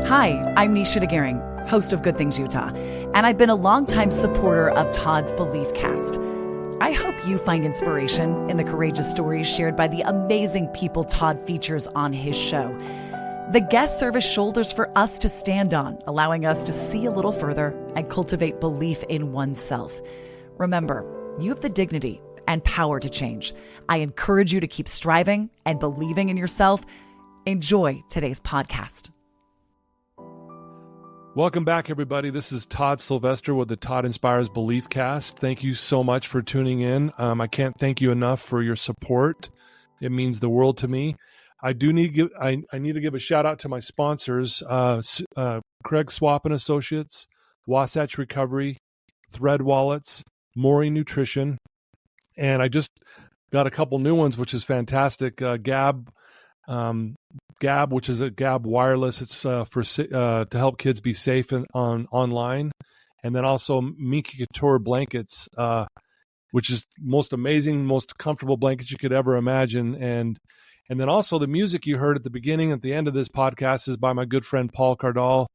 Hi, I'm Nisha DeGaring, host of Good Things Utah, and I've been a longtime supporter of Todd's Beliefcast. I hope you find inspiration in the courageous stories shared by the amazing people Todd features on his show. The guests serve as shoulders for us to stand on, allowing us to see a little further and cultivate belief in oneself. Remember, you have the dignity and power to change. I encourage you to keep striving and believing in yourself. Enjoy today's podcast. Welcome back, everybody. This is Todd Sylvester with the Todd Inspires Beliefcast. Thank you so much for tuning in. I can't thank you enough for your support. It means the world to me. I need to give a shout out to my sponsors, Swapp and Associates, Wasatch Recovery, Thread Wallets, Morii Nutrition, and I just got a couple new ones, which is fantastic. Gabb, which is a Gabb wireless. It's to help kids be safe online, and then also Minky Couture blankets, which is most amazing, most comfortable blankets you could ever imagine. And then also the music you heard at the beginning, at the end of this podcast, is by my good friend Paul Cardall.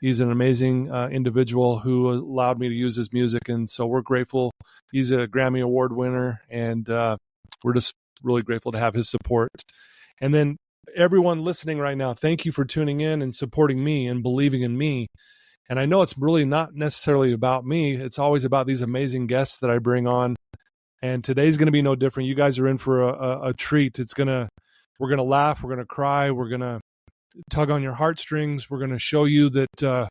He's an amazing individual who allowed me to use his music, and so we're grateful. He's a Grammy Award winner, and we're just really grateful to have his support. And then everyone listening right now, thank you for tuning in and supporting me and believing in me. And I know it's really not necessarily about me. It's always about these amazing guests that I bring on. And today's going to be no different. You guys are in for a treat. We're going to laugh. We're going to cry. We're going to tug on your heartstrings. We're going to show you that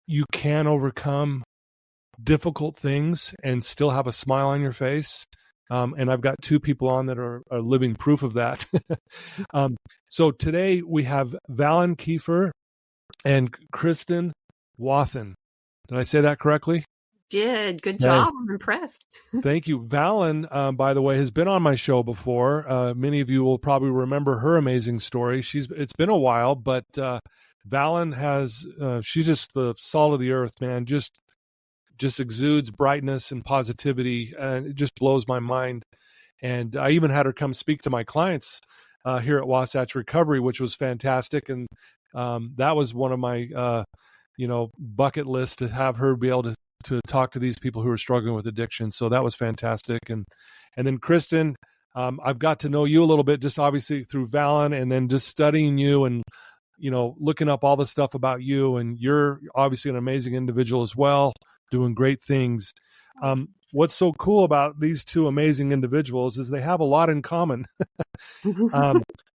you can overcome difficult things and still have a smile on your face. And I've got two people on that are living proof of that. So today we have Valen Keefer and Cristen Wathen. Did I say that correctly? Did. Good job. I'm impressed. Thank you. Valen, by the way, has been on my show before. Many of you will probably remember her amazing story. It's been a while, but Valen she's just the salt of the earth, man. Just exudes brightness and positivity, and it just blows my mind. And I even had her come speak to my clients here at Wasatch Recovery, which was fantastic. And that was one of my bucket list, to have her be able to talk to these people who are struggling with addiction. So that was fantastic. And then Kristen, I've got to know you a little bit, just obviously through Valen, and then just studying you and looking up all the stuff about you. And you're obviously an amazing individual as well, doing great things. What's so cool about these two amazing individuals is they have a lot in common.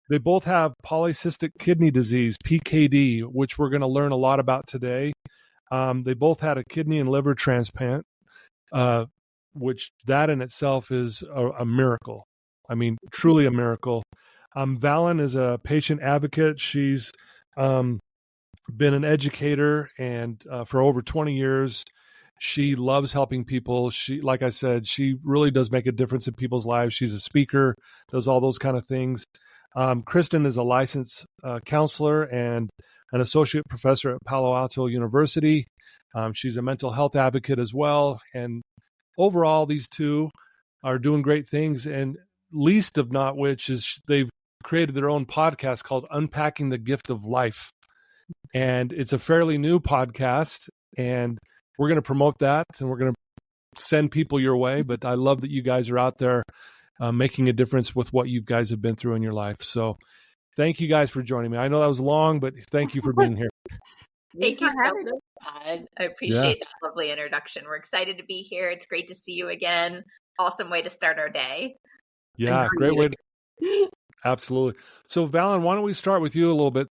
They both have polycystic kidney disease, PKD, which we're going to learn a lot about today. They both had a kidney and liver transplant, which that in itself is a miracle. I mean, truly a miracle. Valen is a patient advocate. She's been an educator, and for over 20 years, she loves helping people. Like I said, she really does make a difference in people's lives. She's a speaker, does all those kind of things. Kristen is a licensed counselor and an associate professor at Palo Alto University. She's a mental health advocate as well. And overall, these two are doing great things. And least of not which is they've created their own podcast called Unpacking the Gift of Life. And it's a fairly new podcast. And we're going to promote that, and we're going to send people your way. But I love that you guys are out there making a difference with what you guys have been through in your life. So thank you guys for joining me. I know that was long, but thank you for being here. Thank you so much, Todd. I appreciate that lovely introduction. We're excited to be here. It's great to see you again. Awesome way to start our day. Yeah, great way. Absolutely. So Valen, why don't we start with you a little bit?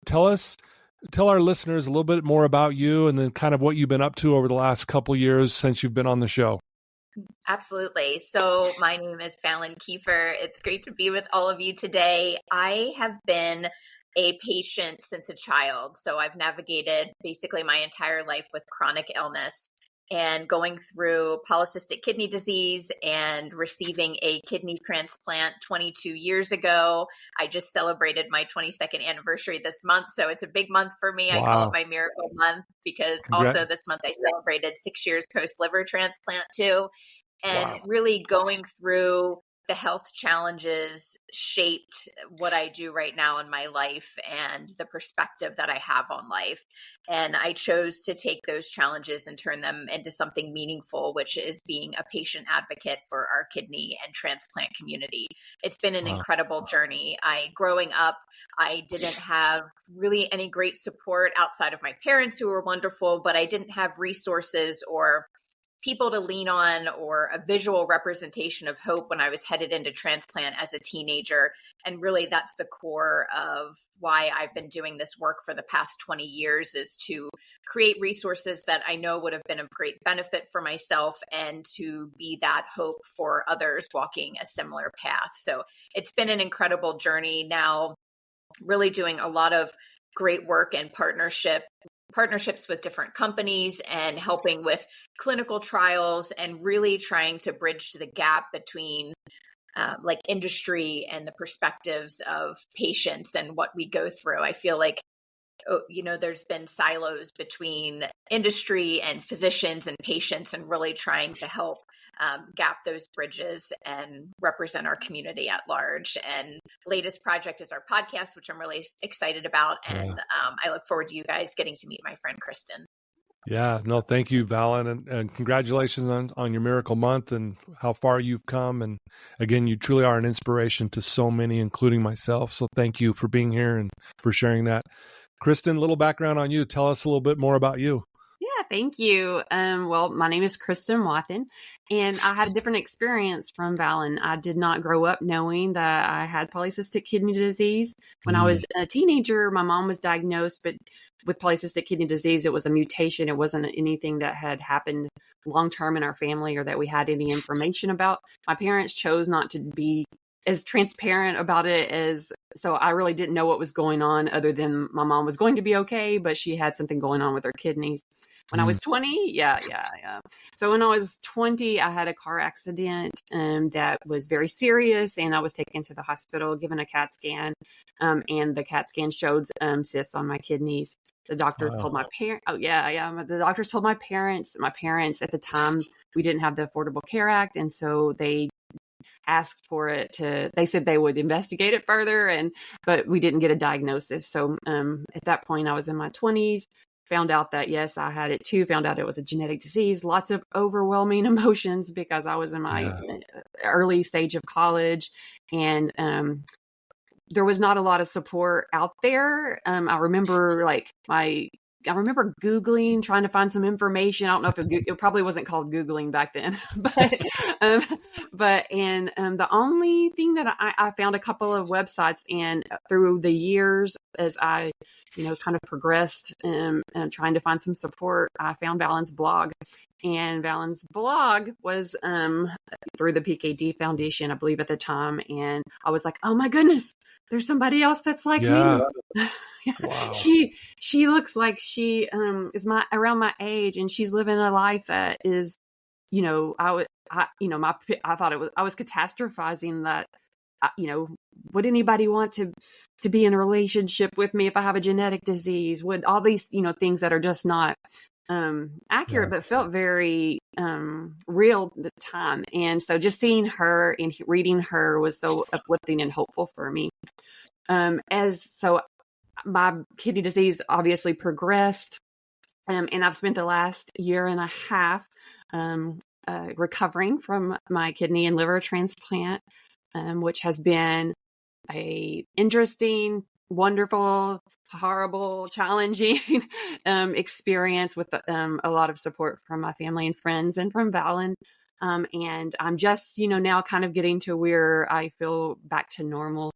Tell our listeners a little bit more about you, and then kind of what you've been up to over the last couple of years since you've been on the show. Absolutely. So my name is Valen Keefer. It's great to be with all of you today. I have been a patient since a child. So I've navigated basically my entire life with chronic illness. and going through polycystic kidney disease and receiving a kidney transplant 22 years ago. I just celebrated my 22nd anniversary this month. So it's a big month for me. Wow. I call it my miracle month because also this month I celebrated 6 years post liver transplant too. And really going through the health challenges shaped what I do right now in my life and the perspective that I have on life. And I chose to take those challenges and turn them into something meaningful, which is being a patient advocate for our kidney and transplant community. It's been an incredible journey. Growing up, I didn't have really any great support outside of my parents, who were wonderful, but I didn't have resources or people to lean on or a visual representation of hope when I was headed into transplant as a teenager. And really, that's the core of why I've been doing this work for the past 20 years, is to create resources that I know would have been of great benefit for myself and to be that hope for others walking a similar path. So it's been an incredible journey now, really doing a lot of great work and partnerships with different companies and helping with clinical trials and really trying to bridge the gap between like industry and the perspectives of patients and what we go through. I feel like, there's been silos between industry and physicians and patients, and really trying to help gap those bridges and represent our community at large. And latest project is our podcast, which I'm really excited about. And I look forward to you guys getting to meet my friend Kristen. Yeah, no, thank you, Valen, and congratulations on your Miracle Month and how far you've come. And again, you truly are an inspiration to so many, including myself. So thank you for being here and for sharing that. Kristen, a little background on you. Tell us a little bit more about you. Yeah, thank you. Well, my name is Cristen Wathen, and I had a different experience from Valen. I did not grow up knowing that I had polycystic kidney disease. When I was a teenager, my mom was diagnosed, but with polycystic kidney disease, it was a mutation. It wasn't anything that had happened long-term in our family or that we had any information about. My parents chose not to be as transparent about it so I really didn't know what was going on, other than my mom was going to be okay, but she had something going on with her kidneys. When I was 20, yeah. So when I was 20, I had a car accident that was very serious, and I was taken to the hospital, given a CAT scan, and the CAT scan showed cysts on my kidneys. The doctors told my parents, the doctors told my parents. My parents at the time, we didn't have the Affordable Care Act, and so they asked for it they said they would investigate it further, but we didn't get a diagnosis. So at that point, I was in my 20s, found out that, yes, I had it too, found out it was a genetic disease, lots of overwhelming emotions because I was in my early stage of college, and there was not a lot of support out there. I remember Googling, trying to find some information. I don't know if it probably wasn't called Googling back then, but the only thing that I found a couple of websites, and through the years, as I, kind of progressed and trying to find some support, I found Valen's blog. And Valen's blog was through the PKD Foundation, I believe, at the time. And I was like, oh my goodness, there's somebody else that's like me. Wow. She looks like she is around my age, and she's living a life that is, I thought I was catastrophizing that, would anybody want to be in a relationship with me if I have a genetic disease? Would all these, things that are just not accurate, but felt very real at the time. And so just seeing her and reading her was so uplifting and hopeful for me. So my kidney disease obviously progressed, and I've spent the last year and a half recovering from my kidney and liver transplant, which has been a interesting, wonderful, horrible, challenging experience with a lot of support from my family and friends and from Valen. And I'm just, now kind of getting to where I feel back to normal,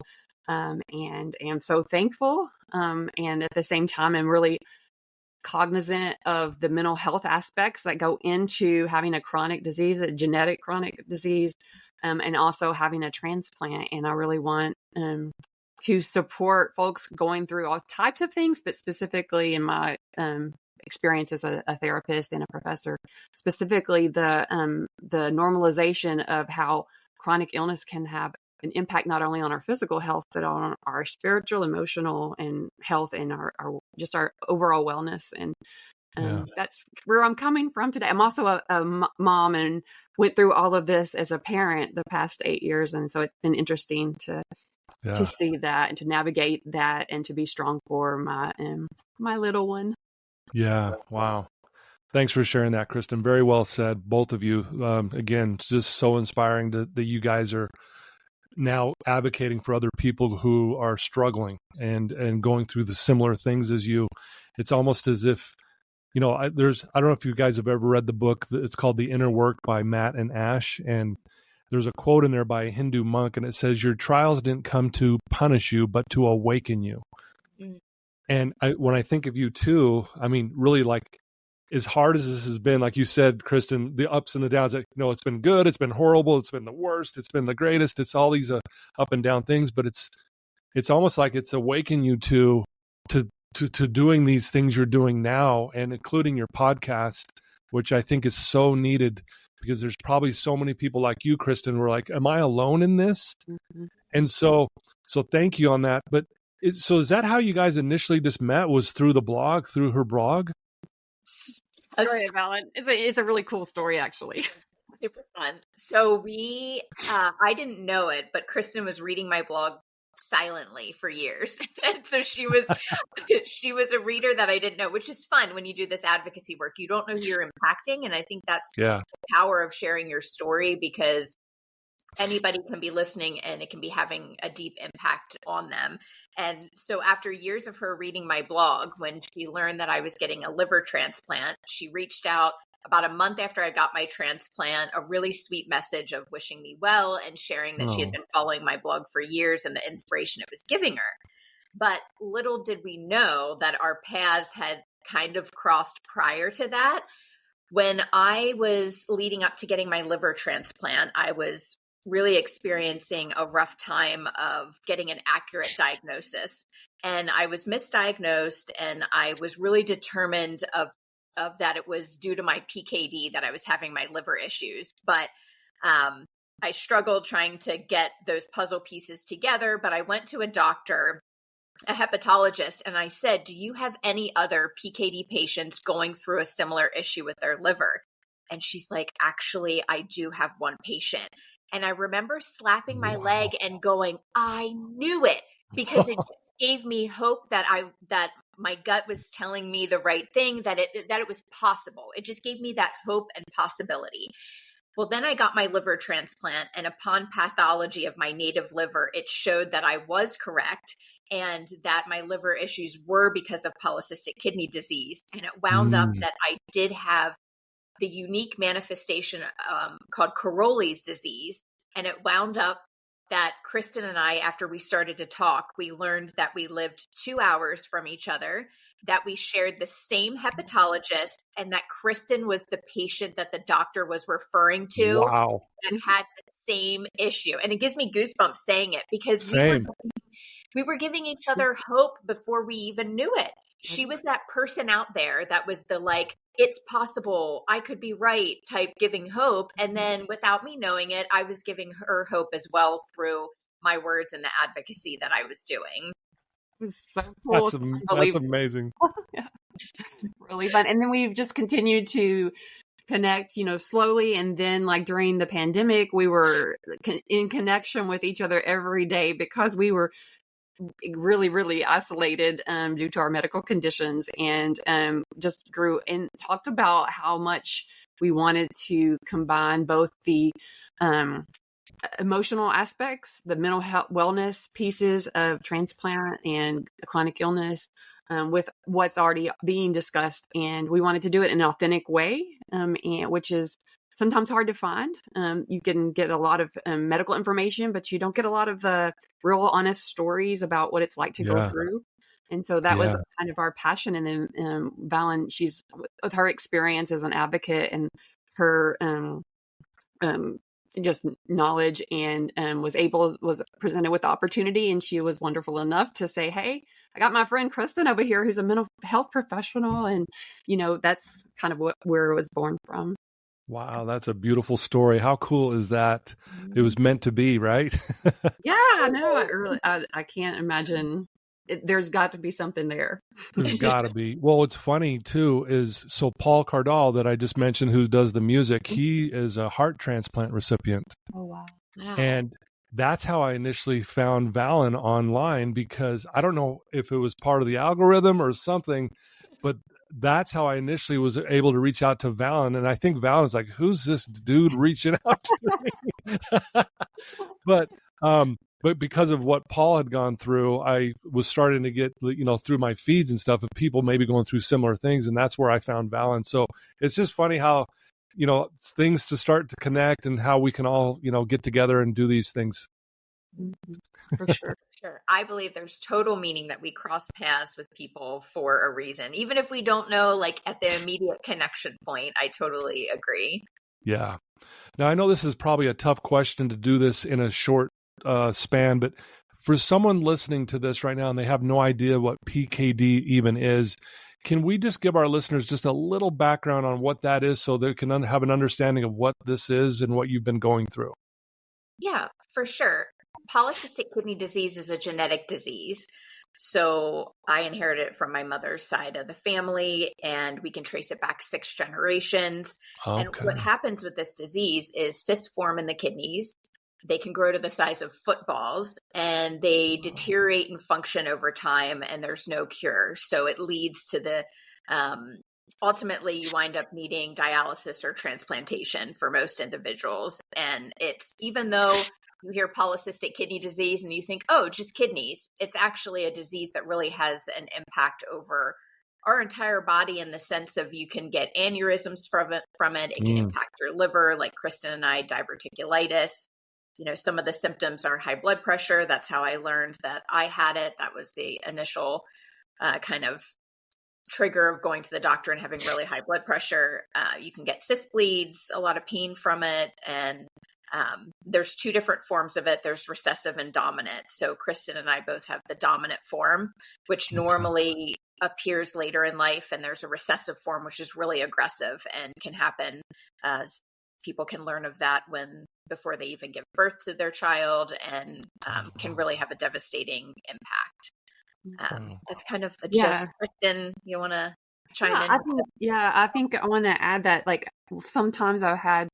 and am so thankful. And at the same time, I'm really cognizant of the mental health aspects that go into having a chronic disease, a genetic chronic disease, and also having a transplant. And I really want to support folks going through all types of things, but specifically in my experience as a therapist and a professor, specifically the normalization of how chronic illness can have an impact not only on our physical health, but on our spiritual, emotional, and health, and our overall wellness. And That's where I'm coming from today. I'm also a mom and went through all of this as a parent the past 8 years. And so it's been interesting to see that and to navigate that and to be strong for my little one. Yeah. Wow. Thanks for sharing that, Kristen. Very well said, both of you. Again, it's just so inspiring that you guys are now advocating for other people who are struggling and going through the similar things as you. It's almost as if, I don't know if you guys have ever read the book. It's called The Inner Work by Matt and Ash. And there's a quote in there by a Hindu monk, and it says, "Your trials didn't come to punish you, but to awaken you." Mm. And when I think of you too, I mean, really, like, as hard as this has been, like you said, Kristen, the ups and the downs, it's been good, it's been horrible, it's been the worst, it's been the greatest, it's all these up and down things, but it's almost like it's awakened you to doing these things you're doing now, and including your podcast, which I think is so needed, because there's probably so many people like you, Kristen, who are like, am I alone in this? Mm-hmm. And so thank you on that. But so is that how you guys initially just met, was through the blog, through her blog? Story of Valen. It's a really cool story, actually. Super fun. So I didn't know it, but Kristen was reading my blog silently for years. And so she was a reader that I didn't know, which is fun when you do this advocacy work. You don't know who you're impacting. And I think that's the power of sharing your story, because anybody can be listening and it can be having a deep impact on them. And so after years of her reading my blog, when she learned that I was getting a liver transplant, she reached out about a month after I got my transplant, a really sweet message of wishing me well and sharing that she had been following my blog for years and the inspiration it was giving her. But little did we know that our paths had kind of crossed prior to that. When I was leading up to getting my liver transplant, I was really experiencing a rough time of getting an accurate diagnosis. And I was misdiagnosed, and I was really determined of that it was due to my PKD that I was having my liver issues. But I struggled trying to get those puzzle pieces together. But I went to a doctor, a hepatologist, and I said, do you have any other PKD patients going through a similar issue with their liver? And she's like, actually, I do have one patient. And I remember slapping my leg and going, I knew it, because it just gave me hope that my gut was telling me the right thing, that it was possible. It just gave me that hope and possibility. Well, then I got my liver transplant, and upon pathology of my native liver, it showed that I was correct, and that my liver issues were because of polycystic kidney disease. And it wound up that I did have the unique manifestation called Caroli's disease. And it wound up that Kristen and I, after we started to talk, we learned that we lived 2 hours from each other, that we shared the same hepatologist, and that Kristen was the patient that the doctor was referring to and had the same issue. And it gives me goosebumps saying it, because we were giving each other hope before we even knew it. She was that person out there that was the like, it's possible, I could be right type, giving hope. And then without me knowing it, I was giving her hope as well through my words and the advocacy that I was doing. It was so cool. That's amazing. Yeah. Really fun. And then we've just continued to connect, slowly. And then like during the pandemic, we were in connection with each other every day, because we were really, really isolated due to our medical conditions, and just grew and talked about how much we wanted to combine both the emotional aspects, the mental health wellness pieces of transplant and chronic illness with what's already being discussed. And we wanted to do it in an authentic way, and which is sometimes hard to find. You can get a lot of medical information, but you don't get a lot of the real honest stories about what it's like to go through. And so that was kind of our passion. And then Valen, she's with her experience as an advocate and her just knowledge, and was presented with the opportunity. And she was wonderful enough to say, hey, I got my friend Kristen over here, who's a mental health professional. And, that's kind of where it was born from. Wow, that's a beautiful story. How cool is that? It was meant to be, right? Yeah, no, I can't imagine there's got to be something there. There's got to be. Well, what's funny too is, so Paul Cardall that I just mentioned, who does the music, he is a heart transplant recipient. Oh, wow. And that's how I initially found Valen online, because I don't know if it was part of the algorithm or something, but that's how I initially was able to reach out to Valen. And I think Valen's like, who's this dude reaching out to me? But because of what Paul had gone through, I was starting to get, through my feeds and stuff of people maybe going through similar things. And that's where I found Valen. So it's just funny how, things to start to connect, and how we can all, get together and do these things. For sure. Sure. I believe there's total meaning that we cross paths with people for a reason, even if we don't know, like at the immediate connection point. I totally agree. Yeah. Now, I know this is probably a tough question to do this in a short span, but for someone listening to this right now and they have no idea what PKD even is, can we just give our listeners just a little background on what that is, so they can have an understanding of what this is and what you've been going through? Yeah, for sure. Polycystic kidney disease is a genetic disease. So I inherited it from my mother's side of the family, and we can trace it back 6 generations. Okay. And what happens with this disease is cysts form in the kidneys. They can grow to the size of footballs, and they deteriorate in function over time, and there's no cure. So it leads to the, ultimately you wind up needing dialysis or transplantation for most individuals. And it's, even though you hear polycystic kidney disease and you think, oh, just kidneys, it's actually a disease that really has an impact over our entire body, in the sense of you can get aneurysms from it. It can impact your liver, like Kristen and I, diverticulitis. Some of the symptoms are high blood pressure. That's how I learned that I had it. That was the initial kind of trigger of going to the doctor and having really high blood pressure. You can get cyst bleeds, a lot of pain from it. And there's 2 different forms of it. There's recessive and dominant. So Kristen and I both have the dominant form, which normally appears later in life. And there's a recessive form, which is really aggressive and can happen. People can learn of that before they even give birth to their child, and can really have a devastating impact. That's kind of the gist. Kristen, you want to chime in? I think I want to add that, like, sometimes I had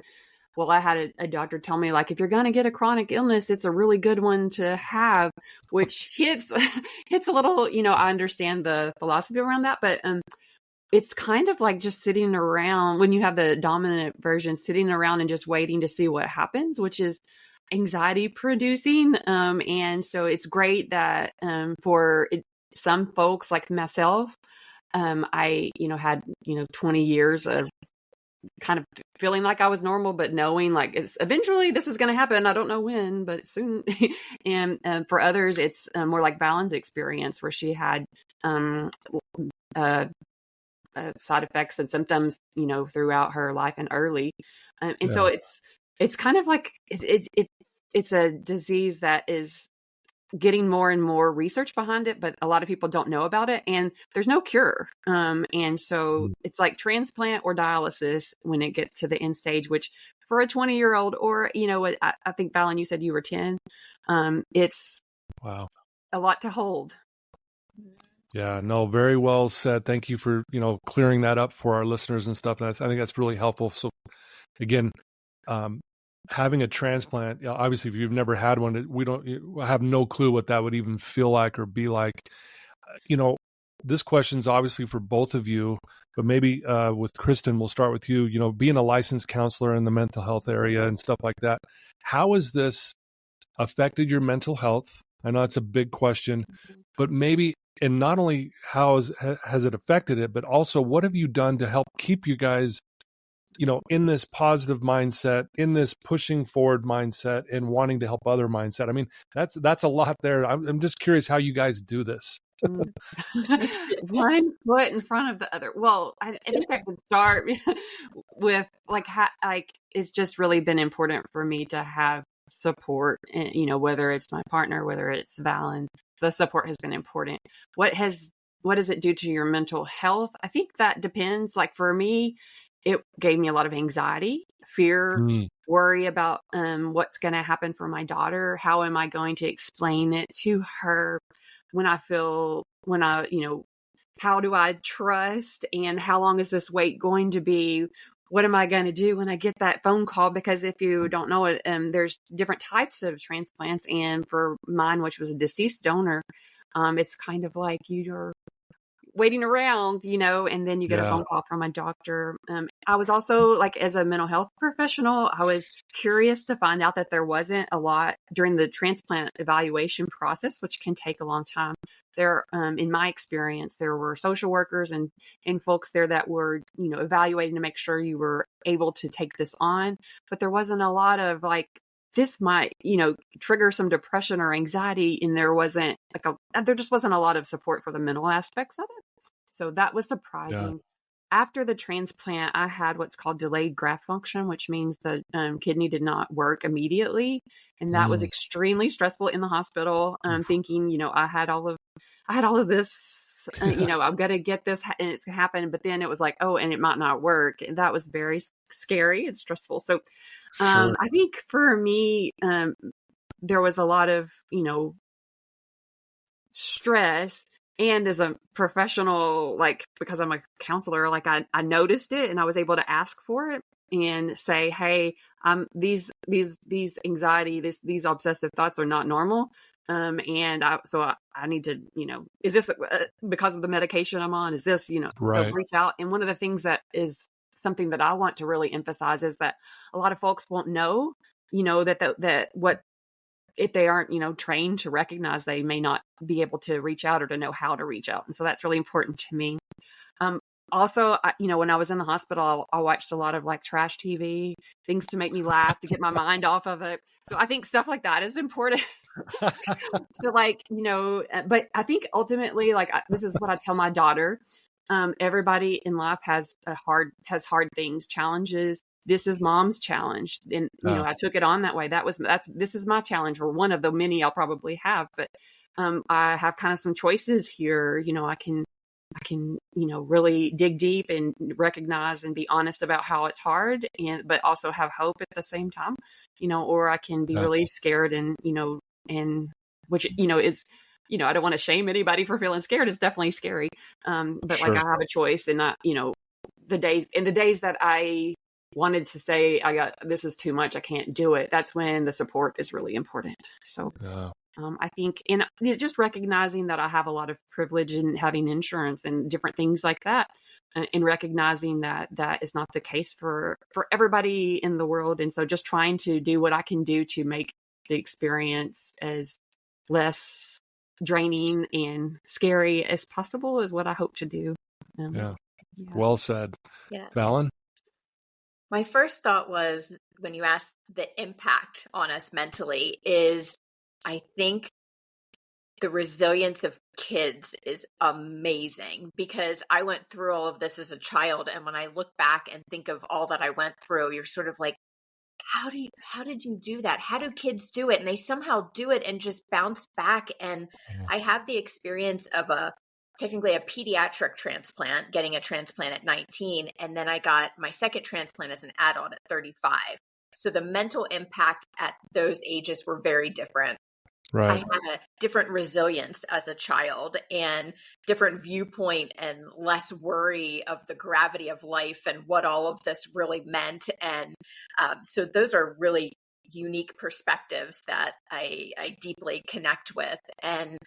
a doctor tell me, like, if you're going to get a chronic illness, it's a really good one to have, which hits a little, I understand the philosophy around that, but it's kind of like just sitting around when you have the dominant version, sitting around and just waiting to see what happens, which is anxiety producing. And so it's great that some folks like myself, I, had, 20 years of kind of feeling like I was normal, but knowing like it's eventually this is going to happen. I don't know when, but soon. And for others, it's more like Valen's experience, where she had side effects and symptoms, throughout her life and early. So it's kind of like it's a disease that is getting more and more research behind it, but a lot of people don't know about it, and there's no cure. And so it's like transplant or dialysis when it gets to the end stage, which for a 20-year-old, or, I think, Valen, you said you were 10. It's wow, a lot to hold. Yeah, no, very well said. Thank you for, clearing that up for our listeners and stuff. And I think that's really helpful. So again, having a transplant, obviously, if you've never had one, we have no clue what that would even feel like or be like. This question's obviously for both of you, but maybe with Kristen, we'll start with you. Being a licensed counselor in the mental health area and stuff like that, how has this affected your mental health? I know it's a big question, but maybe, and not only how has it affected it, but also what have you done to help keep you guys, in this positive mindset, in this pushing forward mindset, and wanting to help other mindset? I mean, that's a lot there. I'm just curious how you guys do this. One foot in front of the other. Well, I think I could start with it's just really been important for me to have support, and, whether it's my partner, whether it's Valen, the support has been important. What does it do to your mental health? I think that depends. Like for me, it gave me a lot of anxiety, fear, worry about what's going to happen for my daughter. How am I going to explain it to her? when I feel, how do I trust, and how long is this wait going to be? What am I going to do when I get that phone call? Because if you don't know it, there's different types of transplants. And for mine, which was a deceased donor, it's kind of like you're waiting around, and then you get a phone call from a doctor. I was also, like, as a mental health professional, I was curious to find out that there wasn't a lot during the transplant evaluation process, which can take a long time. There, in my experience, there were social workers and folks there that were, evaluating to make sure you were able to take this on. But there wasn't a lot of, like, this might, trigger some depression or anxiety. And there just wasn't a lot of support for the mental aspects of it. So that was surprising. Yeah. After the transplant, I had what's called delayed graft function, which means the kidney did not work immediately. And that was extremely stressful in the hospital, thinking, I had all of this, I'm going to get this and it's going to happen. But then it was like, oh, and it might not work. And that was very scary and stressful. So I think for me, there was a lot of, stress. And as a professional, like, because I'm a counselor, like I noticed it and I was able to ask for it and say, hey, these anxiety, these obsessive thoughts are not normal. And I need to, is this because of the medication I'm on? Is this, right. So reach out. And one of the things that is something that I want to really emphasize is that a lot of folks won't know, that what, if they aren't, trained to recognize, they may not be able to reach out or to know how to reach out. And so that's really important to me. Also, when I was in the hospital, I watched a lot of, like, trash TV, things to make me laugh, to get my mind off of it. So I think stuff like that is important to, like, but I think ultimately, like, this is what I tell my daughter. Everybody in life has hard things, challenges. This is mom's challenge. And, I took it on that way. This is my challenge, or one of the many I'll probably have. But I have kind of some choices here. I can, really dig deep and recognize and be honest about how it's hard, but also have hope at the same time, or I can be really scared and which, is, I don't want to shame anybody for feeling scared. It's definitely scary. But like, I have a choice, and not, the days that I wanted to say, this is too much, I can't do it. That's when the support is really important. So I think, and just recognizing that I have a lot of privilege in having insurance and different things like that, and recognizing that is not the case for everybody in the world. And so just trying to do what I can do to make the experience as less draining and scary as possible is what I hope to do. Yeah. Well said. Yes. Valen? My first thought was, when you asked the impact on us mentally, is I think the resilience of kids is amazing, because I went through all of this as a child. And when I look back and think of all that I went through, you're sort of like, how did you do that? How do kids do it? And they somehow do it and just bounce back. And I have the experience of technically a pediatric transplant, getting a transplant at 19. And then I got my second transplant as an adult at 35. So the mental impact at those ages were very different. Right. I had a different resilience as a child, and different viewpoint, and less worry of the gravity of life and what all of this really meant. And so those are really unique perspectives that I deeply connect with. And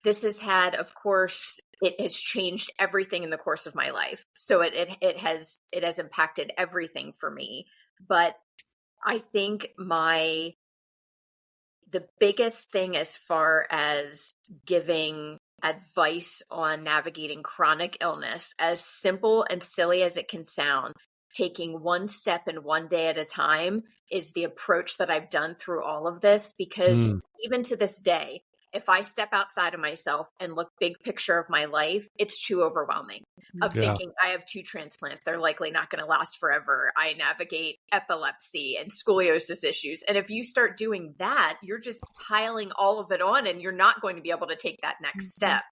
this has had, of course, it has changed everything in the course of my life. So it has impacted everything for me. But I think the biggest thing, as far as giving advice on navigating chronic illness, as simple and silly as it can sound, taking one step and one day at a time, is the approach that I've done through all of this. Because even to this day, if I step outside of myself and look big picture of my life, it's too overwhelming of thinking, I have 2 transplants. They're likely not going to last forever. I navigate epilepsy and scoliosis issues. And if you start doing that, you're just piling all of it on, and you're not going to be able to take that next step.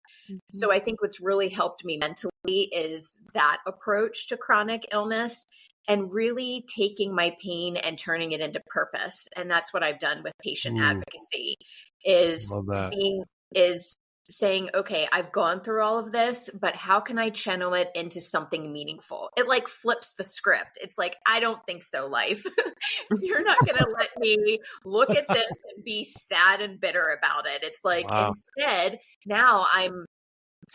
So I think what's really helped me mentally is that approach to chronic illness, and really taking my pain and turning it into purpose. And that's what I've done with patient advocacy, is saying, okay, I've gone through all of this, but how can I channel it into something meaningful? It like flips the script. It's like, I don't think so, life. You're not going to let me look at this and be sad and bitter about it. It's like, Wow. instead, now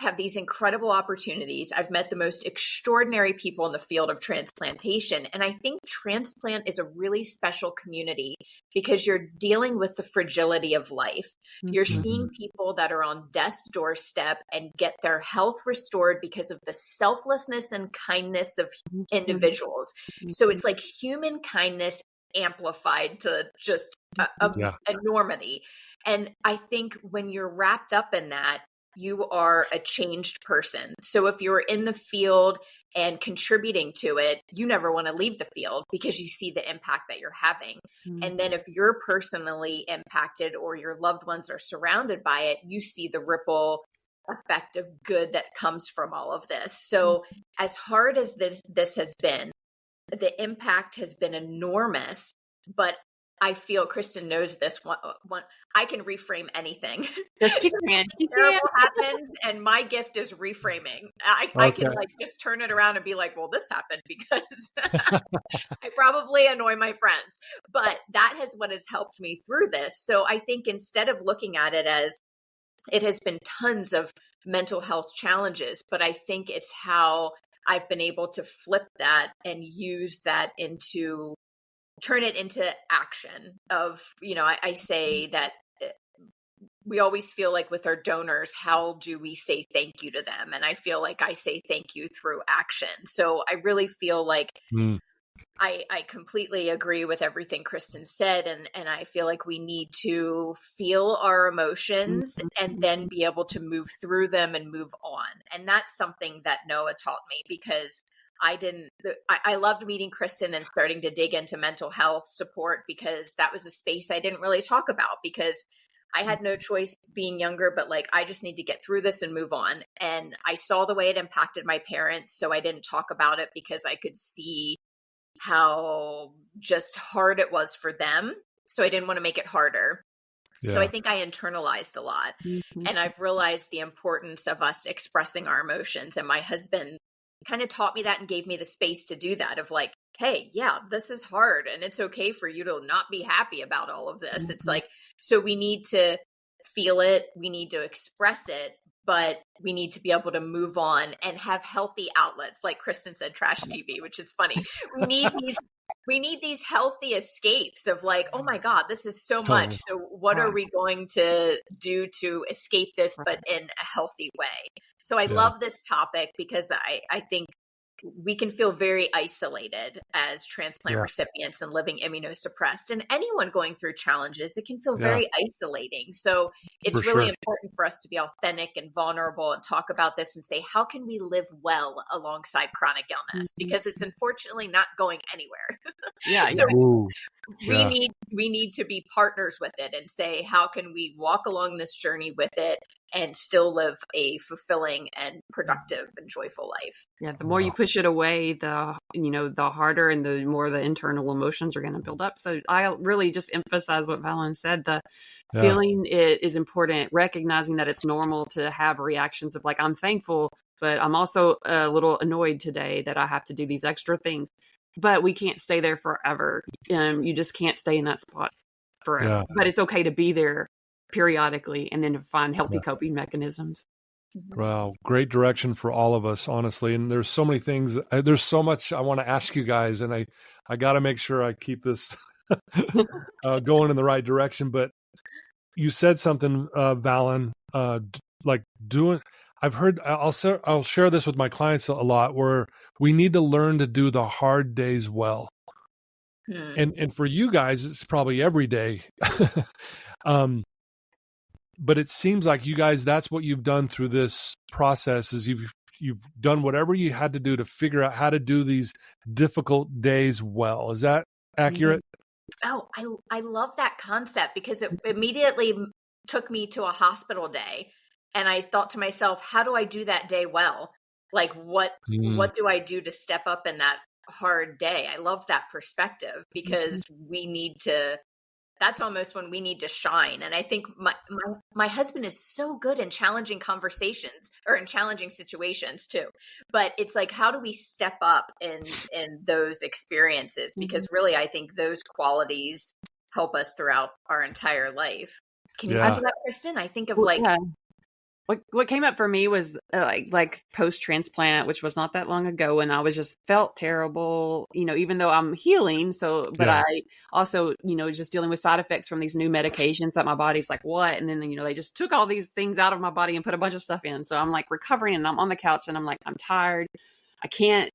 have these incredible opportunities. I've met the most extraordinary people in the field of transplantation. And I think transplant is a really special community because you're dealing with the fragility of life. You're seeing people that are on death's doorstep and get their health restored because of the selflessness and kindness of individuals. So it's like human kindness amplified to just enormity. And I think when you're wrapped up in that, you are a changed person. So if you're in the field and contributing to it, you never want to leave the field because you see the impact that you're having. And then if you're personally impacted or your loved ones are surrounded by it, you see the ripple effect of good that comes from all of this. So as hard as this has been, the impact has been enormous, but I feel Kristen knows this one. I can reframe anything. Yes, you can. Terrible happens, and my gift is reframing. I can like just turn it around and be like, well, this happened because I probably annoy my friends. But that is what has helped me through this. So I think instead of looking at it as it has been tons of mental health challenges, but I think it's how I've been able to flip that and use that into turn it into action of, I say that we always feel like with our donors, how do we say thank you to them? And I feel like I say thank you through action. So I really feel like I completely agree with everything Kristen said. And I feel like we need to feel our emotions and then be able to move through them and move on. And that's something that Noah taught me because I loved meeting Kristen and starting to dig into mental health support because that was a space I didn't really talk about because I had no choice being younger, but like, I just need to get through this and move on. And I saw the way it impacted my parents. So I didn't talk about it because I could see how just hard it was for them. So I didn't want to make it harder. Yeah. So I think I internalized a lot and I've realized the importance of us expressing our emotions. And my husband kind of taught me that and gave me the space to do that of like, hey, yeah, this is hard and it's okay for you to not be happy about all of this. It's like, so we need to feel it. We need to express it, but we need to be able to move on and have healthy outlets. Like Kristen said, trash TV, which is funny. We need these healthy escapes of like, oh my God, this is so much. So what are we going to do to escape this, but in a healthy way? So I love this topic because I think we can feel very isolated as transplant recipients and living immunosuppressed, and anyone going through challenges, it can feel very isolating. So it's really important for us to be authentic and vulnerable and talk about this and say, how can we live well alongside chronic illness? Because it's unfortunately not going anywhere. So we need to be partners with it and say, how can we walk along this journey with it and still live a fulfilling and productive and joyful life? Yeah, the more you push it away, the harder and the more the internal emotions are going to build up. So I really just emphasize what Valen said. The feeling it is important, recognizing that it's normal to have reactions of like, I'm thankful, but I'm also a little annoyed today that I have to do these extra things. But we can't stay there forever. You just can't stay in that spot forever. Yeah. But it's okay to be there periodically and then to find healthy coping mechanisms. Wow. Great direction for all of us, honestly. And there's so many things, there's so much I want to ask you guys, and I got to make sure I keep this going in the right direction. But you said something, Valen, like doing, I've heard, I'll share this with my clients a lot, where we need to learn to do the hard days well. And for you guys, it's probably every day. But it seems like you guys, that's what you've done through this process, is you've done whatever you had to do to figure out how to do these difficult days well. Is that accurate? Oh, I love that concept because it immediately took me to a hospital day. And I thought to myself, how do I do that day well? Like what do I do to step up in that hard day? I love that perspective because we need to that's almost when we need to shine. And I think my husband is so good in challenging conversations or in challenging situations too. But it's like, how do we step up in those experiences? Because really, I think those qualities help us throughout our entire life. Can you think of that, Kristen? I think of What came up for me was like post transplant, which was not that long ago, and I was just felt terrible, even though I'm healing. So, but I also, just dealing with side effects from these new medications that my body's like, what? And then, they just took all these things out of my body and put a bunch of stuff in. So I'm like recovering, and I'm on the couch, and I'm like, I'm tired. I can't,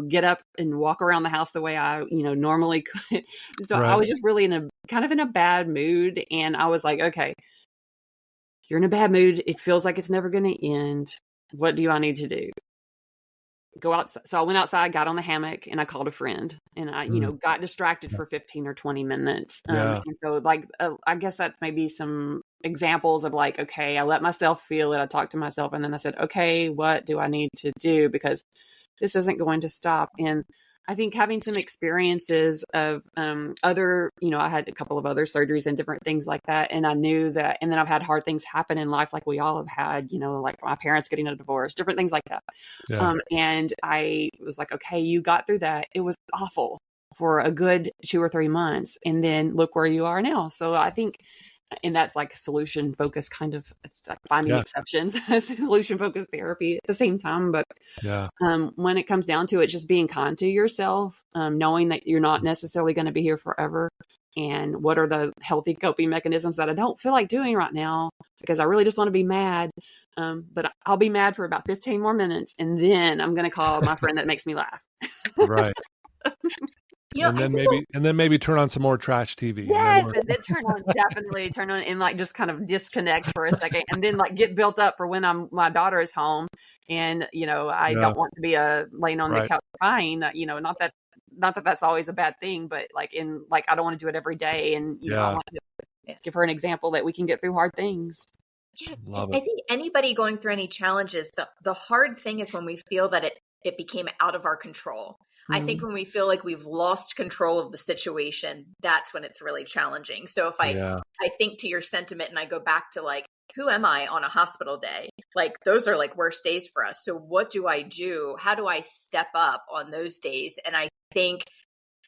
get up and walk around the house the way I, normally could. So I was just really in a bad mood. And I was like, okay, you're in a bad mood. It feels like it's never going to end. What do I need to do? Go outside. So I went outside, got on the hammock, and I called a friend, and I, got distracted for 15 or 20 minutes. And so I guess that's maybe some examples of like, okay, I let myself feel it. I talked to myself, and then I said, okay, what do I need to do? Because this isn't going to stop. And I think having some experiences of other, I had a couple of other surgeries and different things like that. And I knew that, and then I've had hard things happen in life, like we all have had, like my parents getting a divorce, different things like that. And I was like, okay, you got through that. It was awful for a good 2 or 3 months. And then look where you are now. So I think, and that's like solution focused kind of, it's like finding exceptions, solution focused therapy at the same time. But when it comes down to it, just being kind to yourself, knowing that you're not necessarily going to be here forever. And what are the healthy coping mechanisms that I don't feel like doing right now, because I really just want to be mad. But I'll be mad for about 15 more minutes. And then I'm going to call my friend that makes me laugh. Right. And then maybe turn on some more trash TV. Yes, and then definitely turn on and like just kind of disconnect for a second, and then like get built up for when my daughter is home, and I don't want to be laying on the couch crying. Not that that's always a bad thing, but I don't want to do it every day, and I want to give her an example that we can get through hard things. Yeah, I think anybody going through any challenges, the hard thing is when we feel that it became out of our control. I think when we feel like we've lost control of the situation, that's when it's really challenging. So if I think to your sentiment and I go back to like, who am I on a hospital day? Like those are like worst days for us. So what do I do? How do I step up on those days? And I think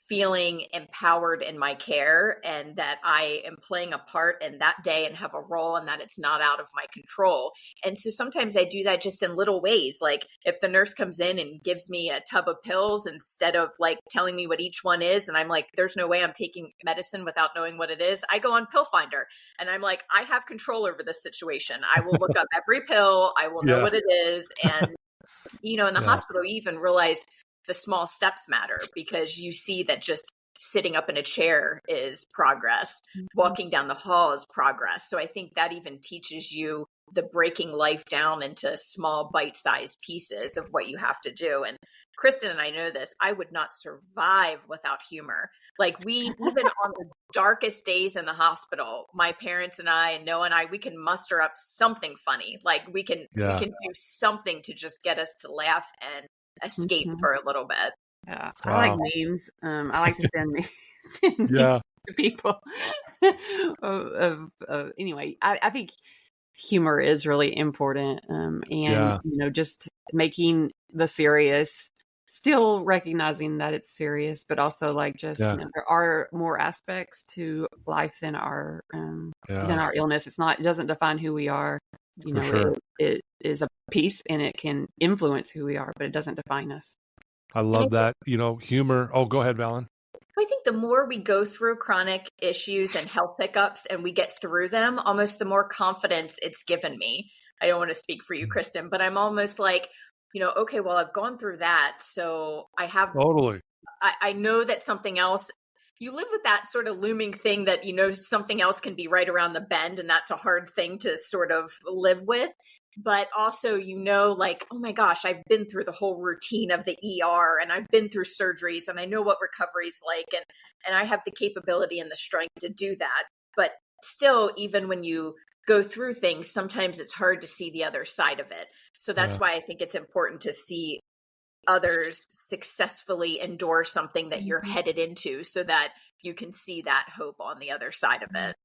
feeling empowered in my care and that I am playing a part in that day and have a role and that it's not out of my control. And so sometimes I do that just in little ways. Like if the nurse comes in and gives me a tub of pills instead of like telling me what each one is, and I'm like, there's no way I'm taking medicine without knowing what it is. I go on Pill Finder and I'm like, I have control over this situation. I will look up every pill. I will know what it is. And, in the hospital, you even realize the small steps matter because you see that just sitting up in a chair is progress. Walking down the hall is progress. So I think that even teaches you the breaking life down into small bite-sized pieces of what you have to do. And Kristen and I know this, I would not survive without humor. Like even on the darkest days in the hospital, my parents and I and Noah and I, we can muster up something funny. Like we can do something to just get us to laugh and escape for a little bit. Yeah. Wow. I like memes. I like to send memes to people. Anyway, I think humor is really important. And just making the serious, still recognizing that it's serious, but also like just there are more aspects to life than our illness. It doesn't define who we are. It is a piece and it can influence who we are, but it doesn't define us. I love that. Humor. Oh, go ahead, Valen. I think the more we go through chronic issues and health hiccups and we get through them, almost the more confidence it's given me. I don't want to speak for you, Kristen, but I'm almost like, okay, well, I've gone through that. So I have, totally. I know that something else, you live with that sort of looming thing that, something else can be right around the bend. And that's a hard thing to sort of live with. But also, like, oh my gosh, I've been through the whole routine of the ER and I've been through surgeries and I know what recovery is like. And I have the capability and the strength to do that. But still, even when you go through things, sometimes it's hard to see the other side of it. So that's why I think it's important to see others successfully endure something that you're headed into so that you can see that hope on the other side of it.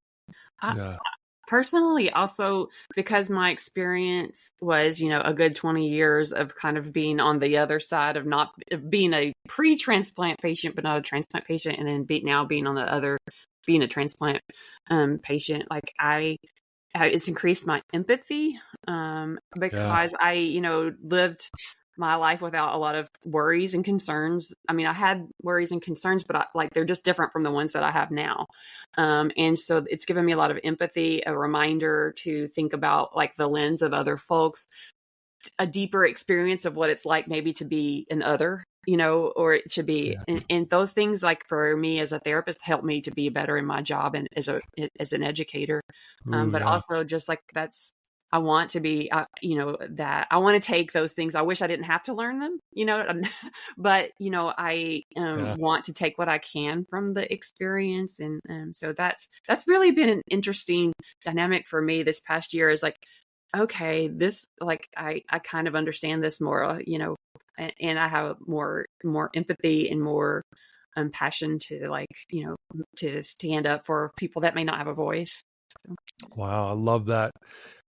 Yeah. Personally, also because my experience was, a good 20 years of kind of being on the other side of not being a pre-transplant patient, but not a transplant patient, and then now being on the other, being a transplant patient, like it's increased my empathy because I, lived my life without a lot of worries and concerns. I mean, I had worries and concerns, but they're just different from the ones that I have now. And so it's given me a lot of empathy, a reminder to think about like the lens of other folks, a deeper experience of what it's like maybe to be an other, or it should be. And those things, like for me as a therapist, help me to be better in my job and as an educator. But also just like I want to be, that I want to take those things. I wish I didn't have to learn them, but, I want to take what I can from the experience. And so that's really been an interesting dynamic for me this past year, is like, okay, this, like, I kind of understand this more, and I have more empathy and more passion to, like, to stand up for people that may not have a voice. So. Wow. I love that.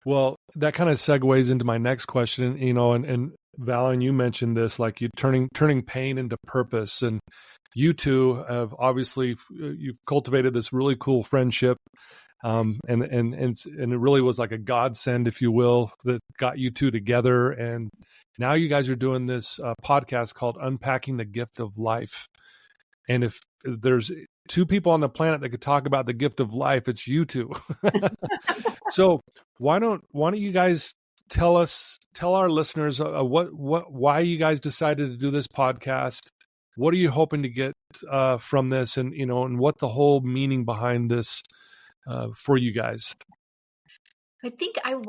Well, that kind of segues into my next question, and Valen, you mentioned this, like you turning pain into purpose, and you two have obviously, you've cultivated this really cool friendship. And it really was like a godsend, if you will, that got you two together. And now you guys are doing this podcast called Unpacking the Gift of Life. And if there's two people on the planet that could talk about the gift of life, it's you two. So why don't you guys tell our listeners why you guys decided to do this podcast? What are you hoping to get from this, and and what the whole meaning behind this for you guys? I think I'm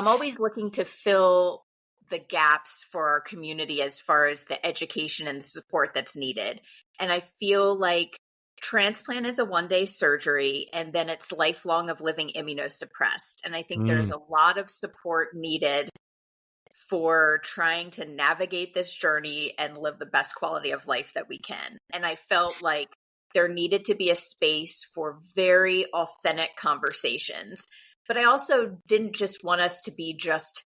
always looking to fill the gaps for our community as far as the education and the support that's needed. And I feel like transplant is a one-day surgery, and then it's lifelong of living immunosuppressed. And I think there's a lot of support needed for trying to navigate this journey and live the best quality of life that we can. And I felt like there needed to be a space for very authentic conversations. But I also didn't just want us to be just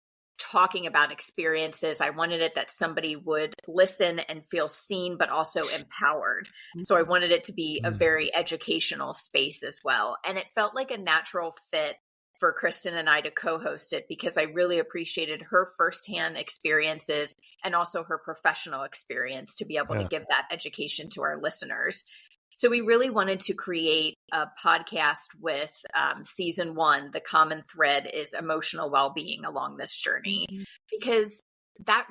talking about experiences. I wanted it that somebody would listen and feel seen, but also empowered. So I wanted it to be a very educational space as well. And it felt like a natural fit for Kristen and I to co-host it, because I really appreciated her firsthand experiences and also her professional experience to be able to give that education to our listeners. So we really wanted to create a podcast with season 1. The common thread is emotional well-being along this journey, because that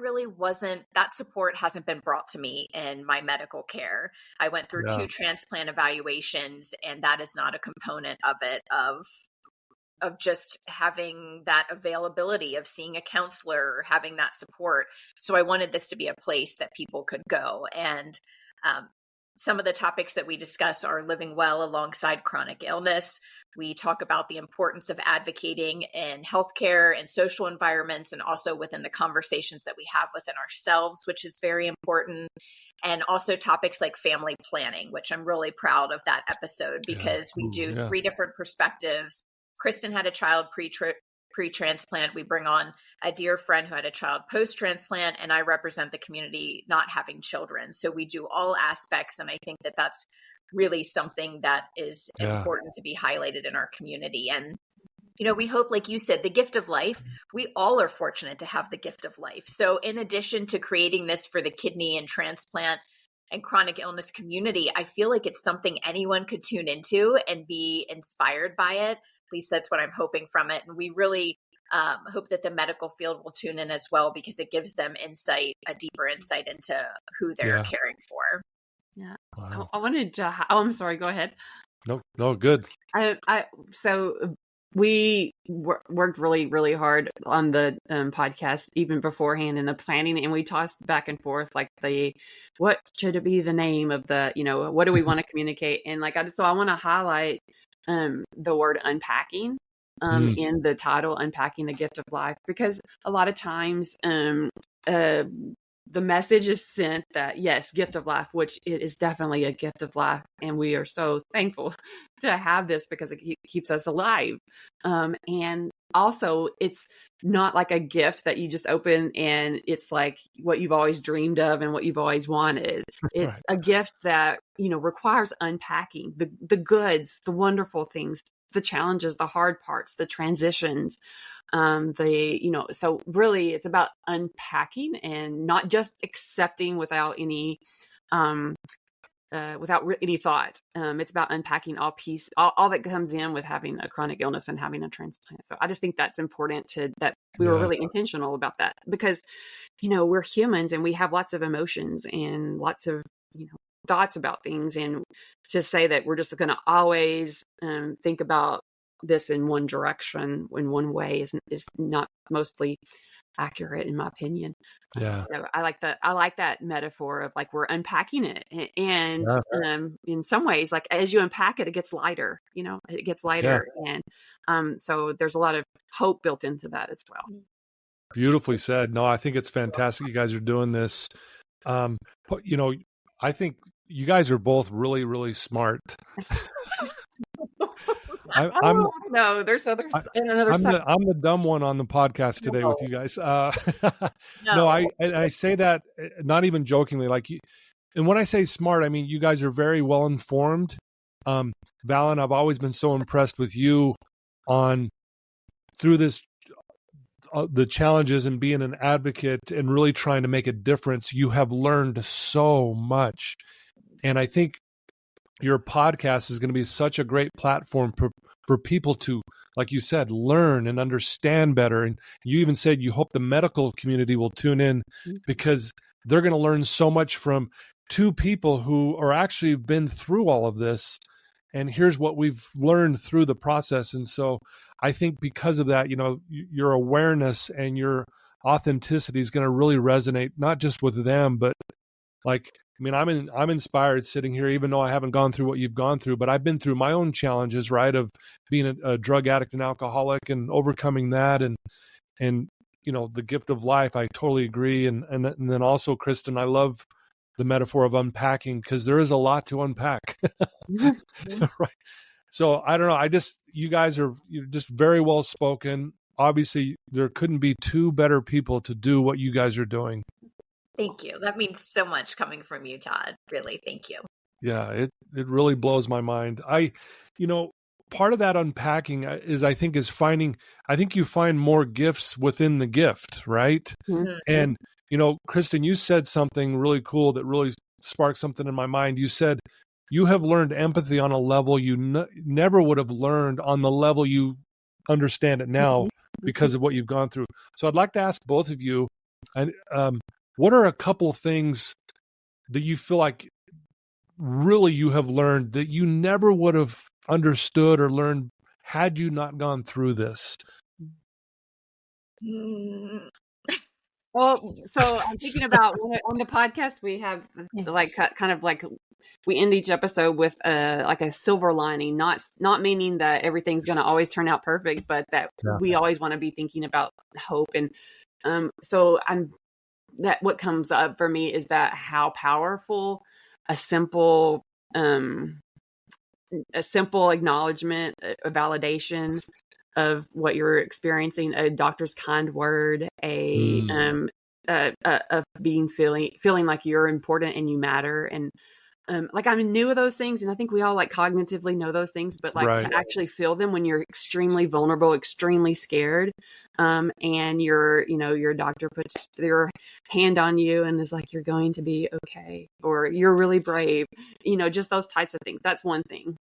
support hasn't been brought to me in my medical care. I went through 2 transplant evaluations, and that is not a component of it, of just having that availability of seeing a counselor or having that support. So I wanted this to be a place that people could go. And some of the topics that we discuss are living well alongside chronic illness. We talk about the importance of advocating in healthcare and social environments, and also within the conversations that we have within ourselves, which is very important. And also topics like family planning, which I'm really proud of that episode, because we do 3 different perspectives. Kristen had a child pre-transplant. We bring on a dear friend who had a child post-transplant, and I represent the community not having children. So we do all aspects, and I think that that's really something that is important to be highlighted in our community. And we hope, like you said, the gift of life, we all are fortunate to have the gift of life. So in addition to creating this for the kidney and transplant and chronic illness community, I feel like it's something anyone could tune into and be inspired by it. At least that's what I'm hoping from it. And we really hope that the medical field will tune in as well, because it gives them a deeper insight into who they're caring for. Yeah. Wow. I wanted to, I'm sorry, go ahead. No, good. So we worked really, really hard on the podcast, even beforehand in the planning, and we tossed back and forth like what should it be the name of the, what do we want to communicate? And so I want to highlight the word unpacking in the title, Unpacking the Gift of Life, because a lot of times the message is sent that, yes, gift of life, which it is definitely a gift of life. And we are so thankful to have this because it keeps us alive. And also, it's not like a gift that you just open and it's like what you've always dreamed of and what you've always wanted. It's Right. a gift that, requires unpacking the goods, the wonderful things, the challenges, the hard parts, the transitions. So really it's about unpacking and not just accepting without any any thought. It's about unpacking all that comes in with having a chronic illness and having a transplant. So I just think that's important that we were really intentional about that because, we're humans and we have lots of emotions and lots of, thoughts about things. And to say that we're just going to always think about this in one direction, in one way is not mostly accurate in my opinion. Yeah. So I like that metaphor of like we're unpacking it, and in some ways, like as you unpack it, it gets lighter. It gets lighter, and so there's a lot of hope built into that as well. Beautifully said. No, I think it's fantastic. You guys are doing this. I think you guys are both really, really smart. No, there's another side. I'm the dumb one on the podcast today with you guys. No, I say that not even jokingly. And when I say smart, I mean you guys are very well informed. Valen, I've always been so impressed with you through this, the challenges and being an advocate and really trying to make a difference. You have learned so much, and I think your podcast is going to be such a great platform for people to, like you said, learn and understand better. And you even said you hope the medical community will tune in because they're going to learn so much from two people who are actually been through all of this. And here's what we've learned through the process. And so I think because of that, your awareness and your authenticity is going to really resonate, not just with them, but I'm inspired sitting here, even though I haven't gone through what you've gone through, but I've been through my own challenges, right? Of being a drug addict and alcoholic and overcoming that. And the gift of life, I totally agree. And then also, Kristen, I love the metaphor of unpacking because there is a lot to unpack. Right. So I don't know. You guys you're just very well spoken. Obviously there couldn't be two better people to do what you guys are doing. Thank you. That means so much coming from you, Todd. Really, thank you. Yeah, it really blows my mind. Part of that unpacking is I think you find more gifts within the gift, right? Mm-hmm. And, Kristen, you said something really cool that really sparked something in my mind. You said you have learned empathy on a level you never would have learned on the level you understand it now because of what you've gone through. So I'd like to ask both of you, what are a couple of things that you feel like really you have learned that you never would have understood or learned had you not gone through this? Well, so I'm thinking about on the podcast, we have we end each episode with like a silver lining, not meaning that everything's going to always turn out perfect, but that we always want to be thinking about hope. And what comes up for me is that how powerful a simple acknowledgement, a validation of what you're experiencing, a doctor's kind word, of feeling like you're important and you matter. And I knew of those things, and I think we all cognitively know those things, but to actually feel them when you're extremely vulnerable, extremely scared, and your doctor puts their hand on you and is like, you're going to be okay, or you're really brave, just those types of things. That's one thing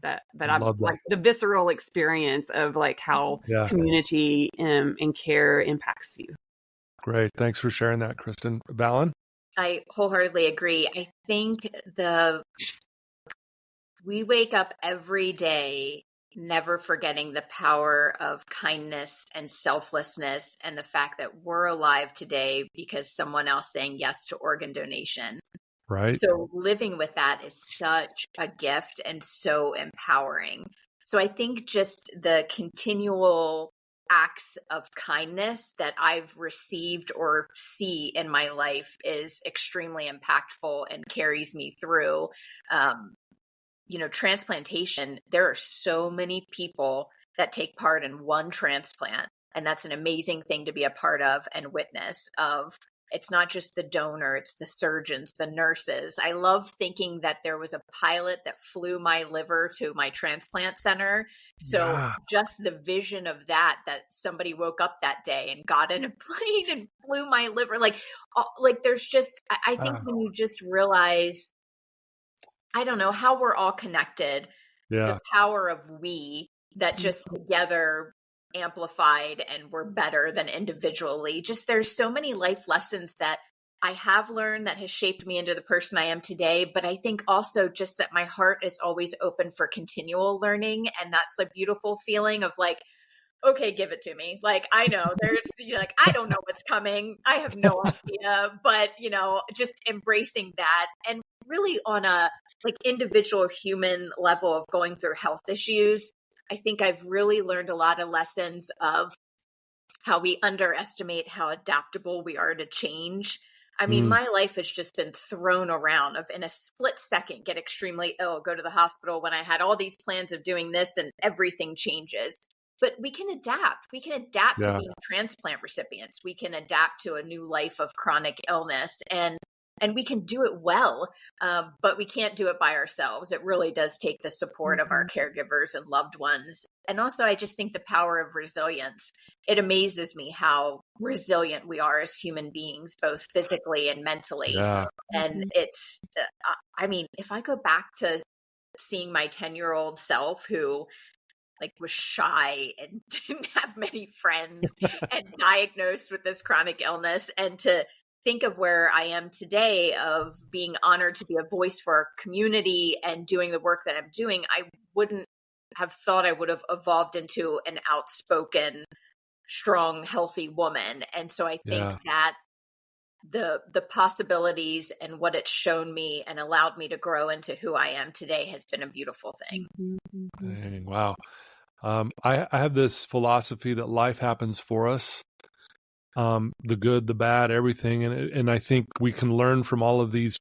that I've the visceral experience of how community and care impacts you. Great. Thanks for sharing that, Kristen. Valen? I wholeheartedly agree. I think we wake up every day never forgetting the power of kindness and selflessness and the fact that we're alive today because someone else saying yes to organ donation. Right. So living with that is such a gift and so empowering. So I think just the continual acts of kindness that I've received or see in my life is extremely impactful and carries me through. Transplantation, there are so many people that take part in one transplant, and that's an amazing thing to be a part of and witness of. It's not just the donor, it's the surgeons, the nurses. I love thinking that there was a pilot that flew my liver to my transplant center. So just the vision of that somebody woke up that day and got in a plane and flew my liver. Like there's just, I think when you just realize, I don't know, how we're all connected, the power of we, that just together amplified and we're better than individually. Just there's so many life lessons that I have learned that has shaped me into the person I am today. But I think also just that my heart is always open for continual learning. And that's a beautiful feeling of like, okay, give it to me. Like, I know I don't know what's coming. I have no idea, but just embracing that, and really on a individual human level of going through health issues. I think I've really learned a lot of lessons of how we underestimate how adaptable we are to change. I mean, my life has just been thrown around of in a split second, get extremely ill, go to the hospital when I had all these plans of doing this, and everything changes. But we can adapt. We can adapt to being transplant recipients. We can adapt to a new life of chronic illness, and we can do it well, but we can't do it by ourselves. It really does take the support of our caregivers and loved ones. And also, I just think the power of resilience. It amazes me how resilient we are as human beings, both physically and mentally. And it's, if I go back to seeing my 10-year-old self who was shy and didn't have many friends and diagnosed with this chronic illness, and to think of where I am today of being honored to be a voice for our community and doing the work that I'm doing, I wouldn't have thought I would have evolved into an outspoken, strong, healthy woman. And so I think that the possibilities and what it's shown me and allowed me to grow into who I am today has been a beautiful thing. Dang, wow. I have this philosophy that life happens for us. The good, the bad, everything. And I think we can learn from all of these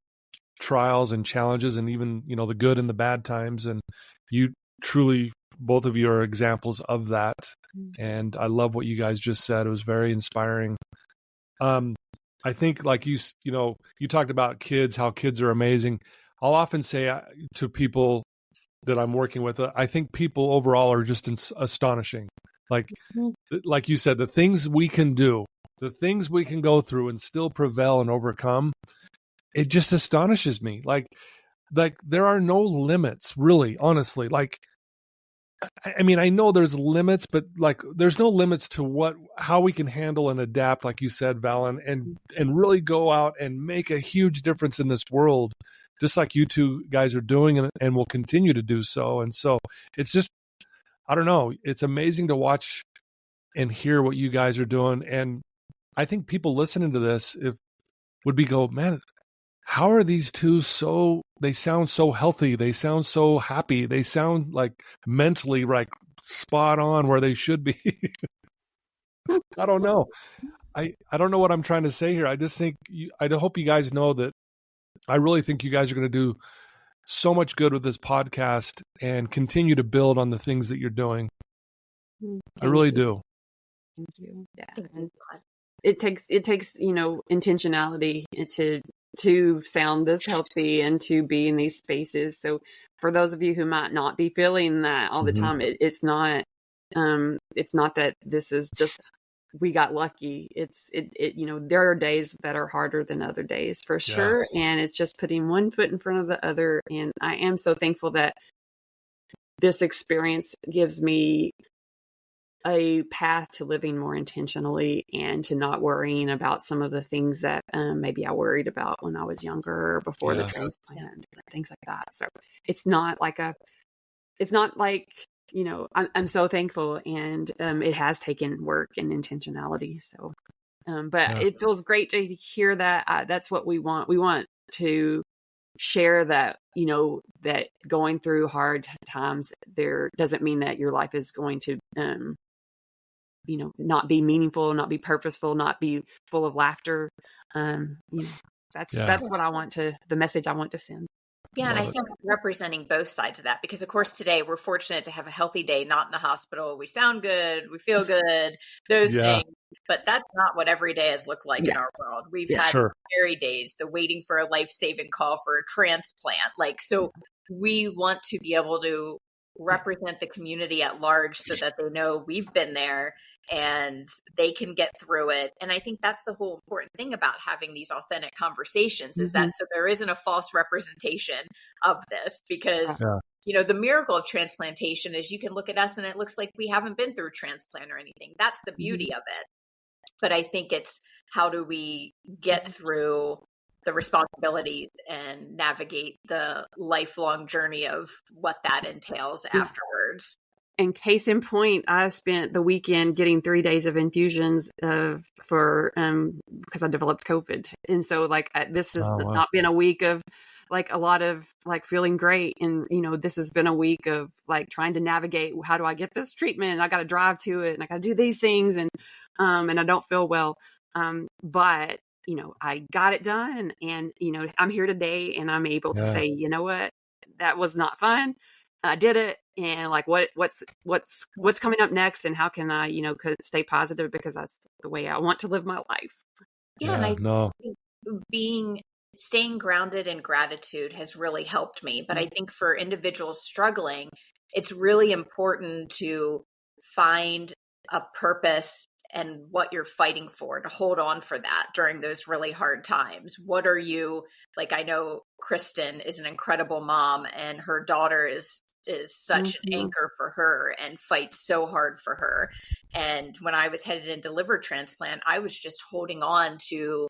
trials and challenges, and even, the good and the bad times. And you truly, both of you are examples of that. And I love what you guys just said. It was very inspiring. I think you talked about kids, how kids are amazing. I'll often say to people that I'm working with, I think people overall are just astonishing. Like you said, the things we can do, the things we can go through and still prevail and overcome, it just astonishes me. Like there are no limits, really, honestly. I know there's limits, but there's no limits to how we can handle and adapt, like you said, Valen, and really go out and make a huge difference in this world, just like you two guys are doing and will continue to do so. And so it's just, I don't know, it's amazing to watch and hear what you guys are doing. And I think people listening to this go, man, how are these two they sound so healthy. They sound so happy. They sound like mentally spot on where they should be. I don't know. I don't know what I'm trying to say here. I just think, I hope you guys know that I really think you guys are going to do so much good with this podcast and continue to build on the things that you're doing. I really do. Thank you. Yeah. And it takes, intentionality to sound this healthy and to be in these spaces. So for those of you who might not be feeling that all the time, it's not that this is just, we got lucky. There are days that are harder than other days for sure. And it's just putting one foot in front of the other. And I am so thankful that this experience gives me a path to living more intentionally and to not worrying about some of the things that maybe I worried about when I was younger or before the transplant and things like that. So it's not like I'm so thankful, and it has taken work and intentionality. So, but it feels great to hear that. That's what we want. We want to share that, that going through hard times there doesn't mean that your life is going to not be meaningful, not be purposeful, not be full of laughter. That's what I want the message I want to send. Yeah, and I think representing both sides of that, because of course today we're fortunate to have a healthy day, not in the hospital. We sound good, we feel good, those things. But that's not what every day has looked like in our world. We've had scary days, the waiting for a life-saving call for a transplant. So we want to be able to represent the community at large so that they know we've been there and they can get through it. And I think that's the whole important thing about having these authentic conversations is that so there isn't a false representation of this, because the miracle of transplantation is you can look at us and it looks like we haven't been through transplant or anything. That's the beauty of it. But I think it's how do we get through the responsibilities and navigate the lifelong journey of what that entails afterwards. And case in point, I spent the weekend getting 3 days of infusions because I developed COVID. And so this has not been a week of a lot of feeling great. And, this has been a week of trying to navigate, how do I get this treatment? And I got to drive to it and I got to do these things. And I don't feel well. But, I got it done and, I'm here today and I'm able to say, you know what, that was not fun. I did it. And what's coming up next and how can I, stay positive, because that's the way I want to live my life. Yeah. And I think staying grounded in gratitude has really helped me. But I think for individuals struggling, it's really important to find a purpose and what you're fighting for, to hold on for that during those really hard times. What are you, I know Kristen is an incredible mom and her daughter is such an anchor for her and fights so hard for her. And when I was headed into liver transplant, I was just holding on to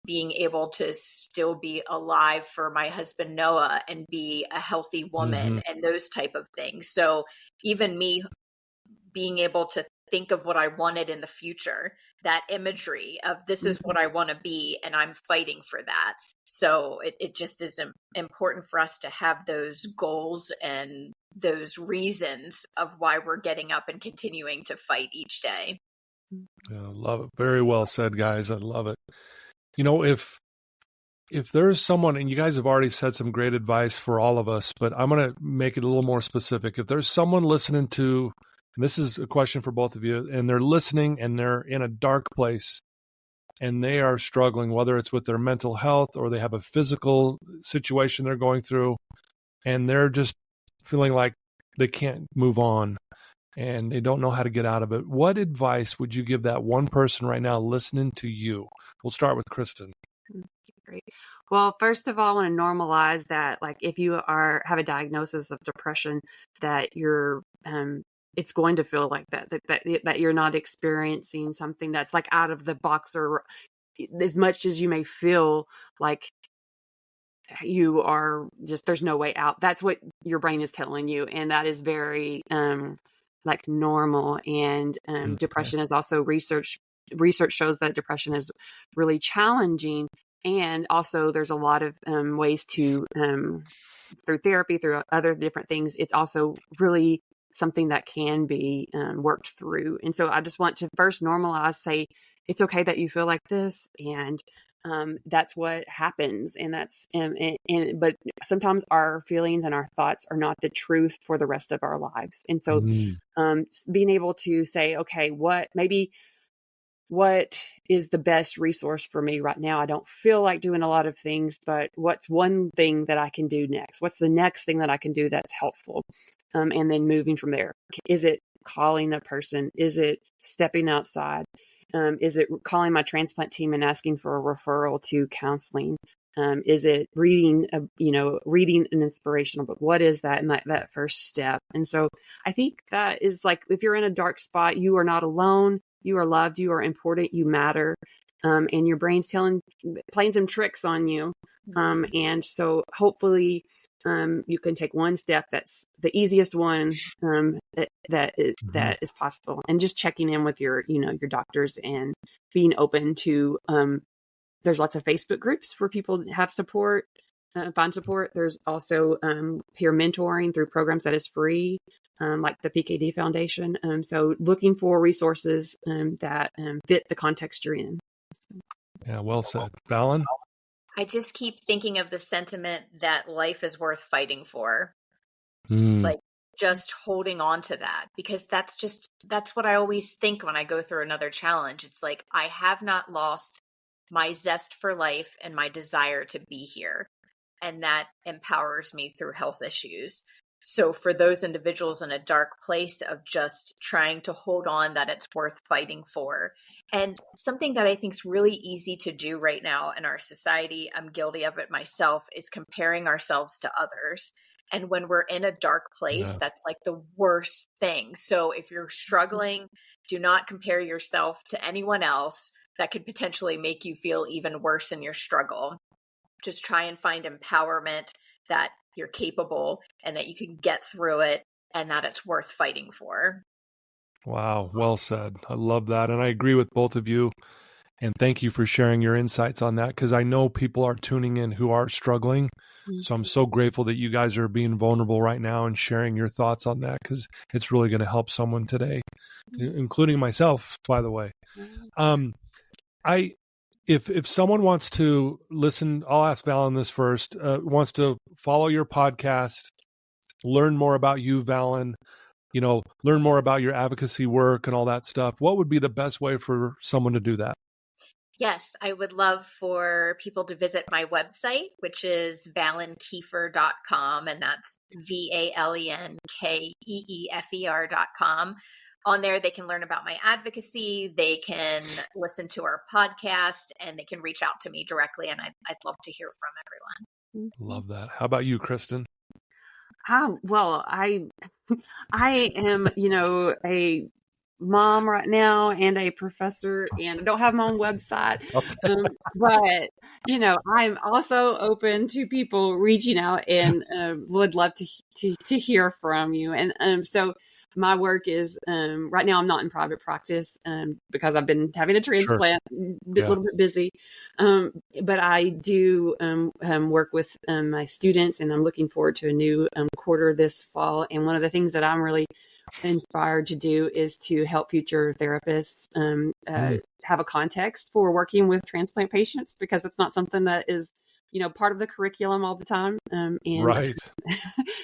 being able to still be alive for my husband, Noah, and be a healthy woman and those type of things. So even me being able to think of what I wanted in the future, that imagery of this is what I want to be, and I'm fighting for that. So it just is important for us to have those goals and those reasons of why we're getting up and continuing to fight each day. Yeah, I love it. Very well said, guys. I love it. If there's someone, and you guys have already said some great advice for all of us, but I'm going to make it a little more specific. If there's someone listening to, and this is a question for both of you, and they're listening and they're in a dark place and they are struggling, whether it's with their mental health or they have a physical situation they're going through, and they're just feeling like they can't move on and they don't know how to get out of it, what advice would you give that one person right now listening to you? We'll start with Kristen. Great. Well, first of all, I want to normalize that, if you have a diagnosis of depression, that you're, it's going to feel like that you're not experiencing something that's out of the box, or as much as you may feel like you are just, there's no way out. That's what your brain is telling you. And that is very, normal. And, depression is also research shows that depression is really challenging. And also there's a lot of ways to, through therapy, through other different things, it's also really something that can be worked through. And so I just want to first normalize, say, it's okay that you feel like this. And that's what happens. And that's, but sometimes our feelings and our thoughts are not the truth for the rest of our lives. And so being able to say, okay, what is the best resource for me right now? I don't feel like doing a lot of things, but what's one thing that I can do next? What's the next thing that I can do that's helpful? And then moving from there. Is it calling a person? Is it stepping outside? Is it calling my transplant team and asking for a referral to counseling? Is it reading an inspirational book? What is that? And that first step. And so I think that is if you're in a dark spot, you are not alone. You are loved. You are important. You matter. And your brain's playing some tricks on you. And so hopefully you can take one step that's the easiest one that is possible, and just checking in with your doctors and being open to there's lots of Facebook groups where people have support, find support. There's also peer mentoring through programs that is free. like the PKD Foundation. So looking for resources that fit the context you're in. Yeah, well said. Valen? I just keep thinking of the sentiment that life is worth fighting for. Mm. Like just holding on to that, because that's what I always think when I go through another challenge. It's like, I have not lost my zest for life and my desire to be here. And that empowers me through health issues. So for those individuals in a dark place of just trying to hold on, that it's worth fighting for. And something that I think is really easy to do right now in our society, I'm guilty of it myself, is comparing ourselves to others. And when we're in a dark place, that's like the worst thing. So if you're struggling, do not compare yourself to anyone else. That could potentially make you feel even worse in your struggle. Just try and find empowerment that you're capable and that you can get through it and that it's worth fighting for. Wow. Well said. I love that. And I agree with both of you. And thank you for sharing your insights on that, because I know people are tuning in who are struggling. So I'm so grateful that you guys are being vulnerable right now and sharing your thoughts on that, because it's really going to help someone today, including myself, by the way. If someone wants to listen, I'll ask Valen this first, wants to follow your podcast, learn more about you, Valen, learn more about your advocacy work and all that stuff, what would be the best way for someone to do that? Yes, I would love for people to visit my website, which is valenkeefer.com, and that's ValenKeefer.com. On there, they can learn about my advocacy, they can listen to our podcast, and they can reach out to me directly, and I'd love to hear from everyone. Love that. How about you, Kristen? Well, I am, a mom right now and a professor, and I don't have my own website. Okay. But I'm also open to people reaching out, and would love to hear from you. And so my work is right now I'm not in private practice because I've been having a transplant, a little bit busy. But I do work with my students, and I'm looking forward to a new quarter this fall. And one of the things that I'm really inspired to do is to help future therapists have a context for working with transplant patients, because it's not something that is part of the curriculum all the time, and right.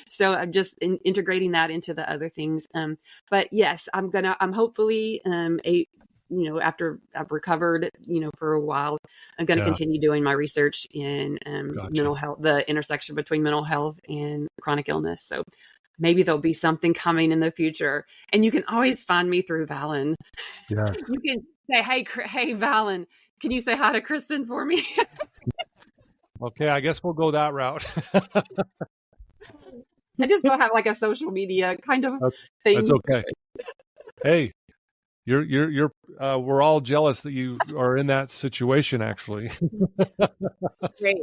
So I'm just integrating that into the other things, but yes, I'm hopefully after I've recovered for a while, I'm going to continue doing my research in mental health, the intersection between mental health and chronic illness. So maybe there'll be something coming in the future. And you can always find me through Valen. Yes. You can say, hey, Valen, can you say hi to Kristen for me? Okay, I guess we'll go that route. I just don't have like a social media kind of thing. That's okay. Hey, you're we're all jealous that you are in that situation, actually. Great.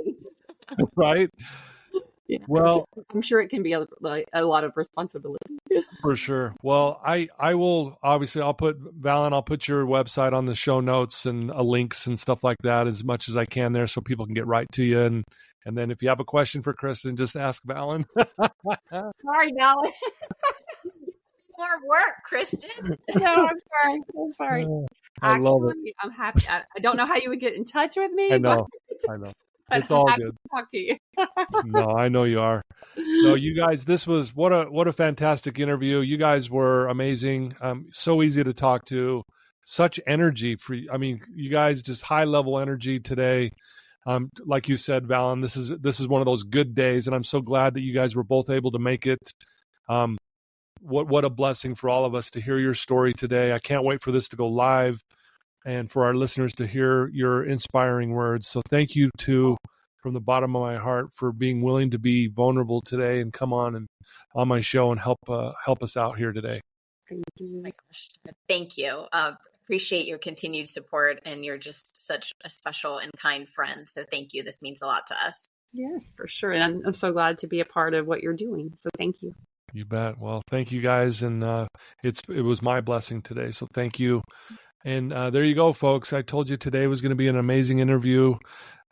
Right? Yeah. Well, I'm sure it can be a lot of responsibility. For sure. Well, I will obviously I'll put your website on the show notes and links and stuff like that as much as I can there, so people can get right to you. And then if you have a question for Kristen, just ask Valen. Sorry, Valen. More work, Kristen. No, I'm sorry. Actually, I'm happy. I don't know how you would get in touch with me. I know. It's all good. To talk to you. No, I know you are. No, you guys, this was what a fantastic interview. You guys were amazing. So easy to talk to. Such energy you guys just high level energy today. Like you said, Valen, this is one of those good days, and I'm so glad that you guys were both able to make it. What a blessing for all of us to hear your story today. I can't wait for this to go live and for our listeners to hear your inspiring words. So thank you from the bottom of my heart for being willing to be vulnerable today and come on my show and help us out here today. Thank you. My gosh. Thank you. Appreciate your continued support, and you're just such a special and kind friend. So thank you. This means a lot to us. Yes, for sure. And I'm so glad to be a part of what you're doing. So thank you. You bet. Well, thank you guys. And it was my blessing today. So thank you. And there you go, folks. I told you today was going to be an amazing interview.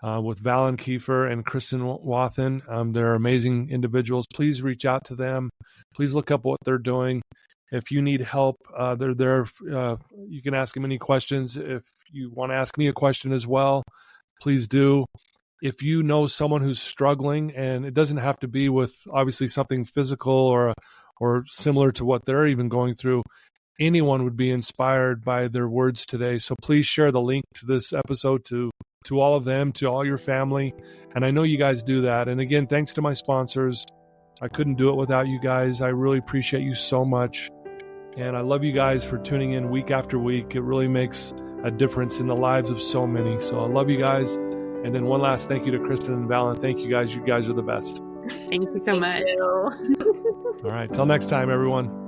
with Valen Keefer and Cristen Wathen. They're amazing individuals. Please reach out to them. Please look up what they're doing. If you need help, they're there. You can ask them any questions. If you want to ask me a question as well, please do. If you know someone who's struggling, and it doesn't have to be with obviously something physical or similar to what they're even going through, anyone would be inspired by their words today. So please share the link to this episode to all of them, to all your family. And I know you guys do that. And again, thanks to my sponsors. I couldn't do it without you guys. I really appreciate you so much. And I love you guys for tuning in week after week. It really makes a difference in the lives of so many. So I love you guys. And then one last thank you to Kristen and Valen. Thank you guys. You guys are the best. Thank you so much. You. All right. Till next time, everyone.